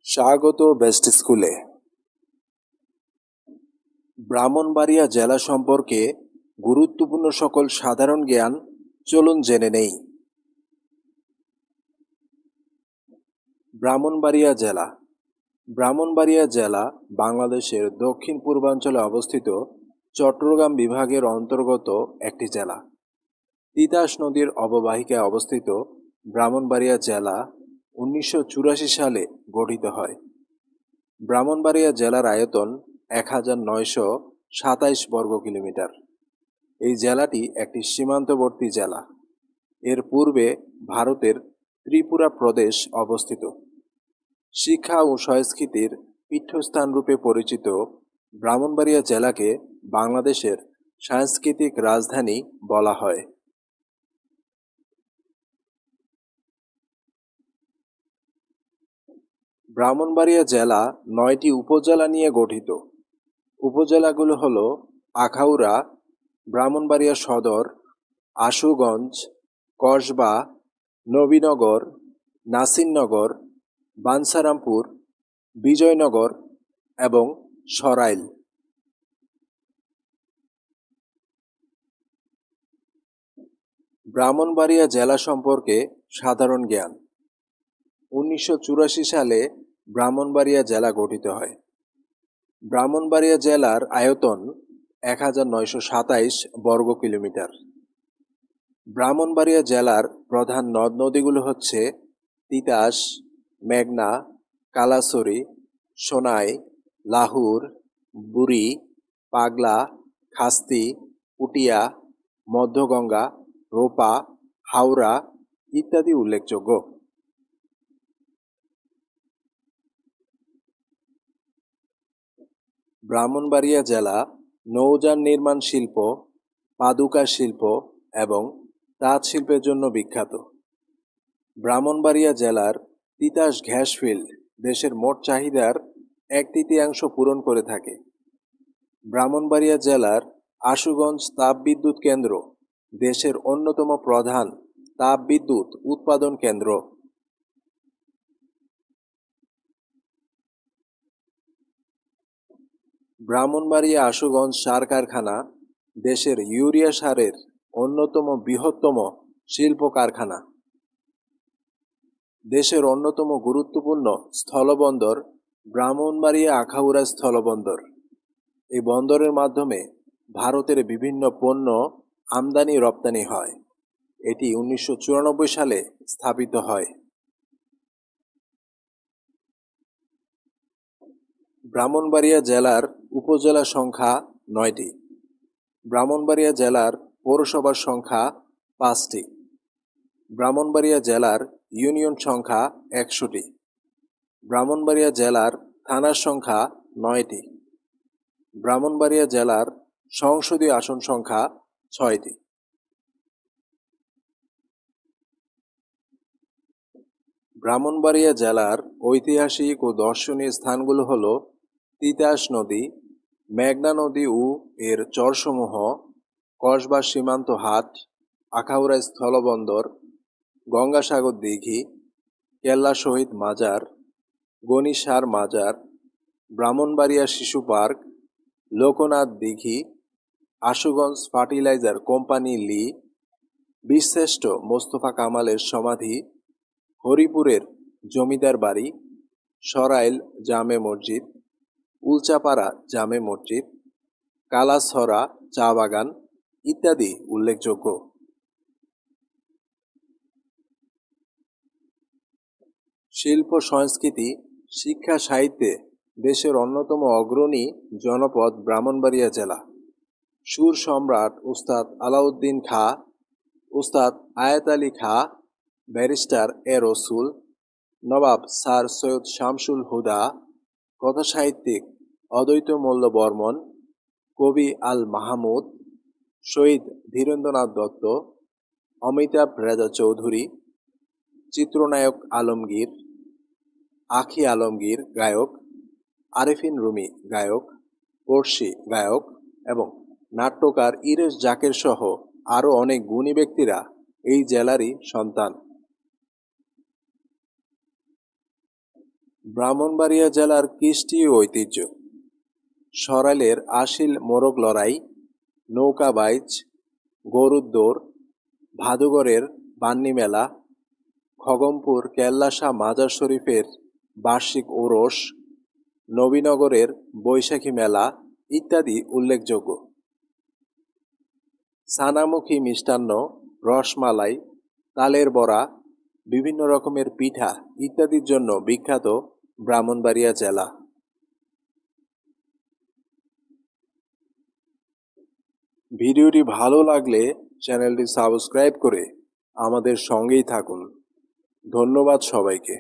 স্বাগত বেস্ট স্কুলে। ব্রাহ্মণবাড়িয়া জেলা সম্পর্কে গুরুত্বপূর্ণ সকল সাধারণ জ্ঞান চলুন জেনে নেই। ব্রাহ্মণবাড়িয়া জেলা। ব্রাহ্মণবাড়িয়া জেলা বাংলাদেশের দক্ষিণ পূর্বাঞ্চলে অবস্থিত চট্টগ্রাম বিভাগের অন্তর্গত একটি জেলা। তিতাস নদীর অববাহিকায় অবস্থিত ব্রাহ্মণবাড়িয়া জেলা 1984 সালে গঠিত হয়। ব্রাহ্মণবাড়িয়া জেলার আয়তন 1927 বর্গ কিলোমিটার। এই জেলাটি একটি সীমান্তবর্তী জেলা। এর পূর্বে ভারতের ত্রিপুরা প্রদেশ অবস্থিত। শিক্ষা ও সংস্কৃতির পীঠস্থানরূপে পরিচিত ব্রাহ্মণবাড়িয়া জেলাকে বাংলাদেশের সাংস্কৃতিক রাজধানী বলা হয়। ব্রাহ্মণবাড়িয়া জেলা 9টি উপজেলা নিয়ে গঠিত। উপজেলাগুলো হল আখাউড়া, ব্রাহ্মণবাড়িয়া সদর, আশুগঞ্জ, কসবা, নবীনগর, নাসিরনগর, বাঞ্ছারামপুর, বিজয়নগর এবং সরাইল। ব্রাহ্মণবাড়িয়া জেলা সম্পর্কে সাধারণ জ্ঞান। 1984 সালে ব্রাহ্মণবাড়িয়া জেলা গঠিত হয়। ব্রাহ্মণবাড়িয়া জেলার আয়তন 1927 বর্গ কিলোমিটার। ব্রাহ্মণবাড়িয়া জেলার প্রধান নদ নদীগুলো হচ্ছে তিতাস, মেঘনা, কালাছড়ি, সোনাই, লাহুর, বুড়ি, পাগলা, খাস্তি, পুটিয়া, মধ্যগঙ্গা, রোপা, হাওড়া ইত্যাদি উল্লেখযোগ্য। ব্রাহ্মণবাড়িয়া জেলা নৌযান নির্মাণ শিল্প, পাদুকা শিল্প এবং তাঁত শিল্পের জন্য বিখ্যাত। ব্রাহ্মণবাড়িয়া জেলার তিতাস গ্যাস ফিল্ড দেশের মোট চাহিদার 1/3 পূরণ করে থাকে। ব্রাহ্মণবাড়িয়া জেলার আশুগঞ্জ তাপবিদ্যুৎ কেন্দ্র দেশের অন্যতম প্রধান তাপবিদ্যুৎ উৎপাদন কেন্দ্র। ব্রাহ্মণবাড়িয়া আশুগঞ্জ সার কারখানা দেশের ইউরিয়া সারের অন্যতম বৃহত্তম শিল্প কারখানা। দেশের অন্যতম গুরুত্বপূর্ণ স্থলবন্দর ব্রাহ্মণবাড়িয়া আখাউড়া স্থলবন্দর। এই বন্দরের মাধ্যমে ভারতের বিভিন্ন পণ্য আমদানি রপ্তানি হয়। এটি 1994 সালে স্থাপিত হয়। ব্রাহ্মণবাড়িয়া জেলার উপজেলা সংখ্যা 9টি। ব্রাহ্মণবাড়িয়া জেলার পৌরসভার সংখ্যা 5টি। ব্রাহ্মণবাড়িয়া জেলার ইউনিয়ন সংখ্যা 100টি। ব্রাহ্মণবাড়িয়া জেলার থানার সংখ্যা 9টি। ব্রাহ্মণবাড়িয়া জেলার সংসদীয় আসন সংখ্যা 6টি। ব্রাহ্মণবাড়িয়া জেলার ঐতিহাসিক ও দর্শনীয় স্থানগুলো হল তিতাস নদী, মেঘনা নদী ও এর চরসমূহ, কসবা সীমান্ত হাট, আখাউড়া স্থলবন্দর, গঙ্গাসাগর দিঘি, কেল্লা শহীদ মাজার, গণিসার মাজার, ব্রাহ্মণবাড়িয়া শিশু পার্ক, লোকনাথ দিঘি, আশুগঞ্জ ফার্টিলাইজার কোম্পানি লি, বীরশ্রেষ্ঠ মোস্তফা কামালের সমাধি, হরিপুরের জমিদার বাড়ি, সরাইল জামে মসজিদ, উলচাপাড়া জামে মসজিদ, কালাছড়া চা বাগান ইত্যাদি উল্লেখযোগ্য। শিল্প সংস্কৃতি, শিক্ষা সাহিত্যে দেশের অন্যতম অগ্রণী জনপদ ব্রাহ্মণবাড়িয়া জেলা। সুর সম্রাট উস্তাদ আলাউদ্দিন খাঁ, উস্তাদ আয়াত আলী খাঁ, ব্যারিস্টার এ রসুল, নবাব স্যার সৈয়দ শামসুল হুদা, কথাসাহিত্যিক অদ্বৈত মল্ল বর্মন, কবি আল মাহমুদ, শহীদ ধীরেন্দ্রনাথ দত্ত, অমিতাভ রেজা চৌধুরী, চিত্রনায়ক আলমগীর, আখি আলমগীর গায়ক, আরেফিন রুমি গায়ক, পড়শি গায়ক এবং নাট্যকার ইরেশ জাকের সহ আরও অনেক গুণী ব্যক্তিরা এই জেলারই সন্তান। ব্রাহ্মণবাড়িয়া জেলার কৃষ্টি ঐতিহ্য: সরাইলের আশিল মোরগ লড়াই, নৌকা বাইচ, গরুর দৌড়, ভাদুগরের বান্নি মেলা, খগমপুর কেল্লা শাহ মাজার শরীফের বার্ষিক ওরস, নবীনগরের বৈশাখী মেলা ইত্যাদি উল্লেখযোগ্য। ছানামুখী মিষ্টান্ন, রসমালাই, তালের বড়া, বিভিন্ন রকমের পিঠা ইত্যাদির জন্য বিখ্যাত ব্রাহ্মণবাড়িয়া জেলা। ভিডিওটি ভালো লাগলে চ্যানেলটি সাবস্ক্রাইব করে আমাদের সঙ্গেই থাকুন। ধন্যবাদ সবাইকে।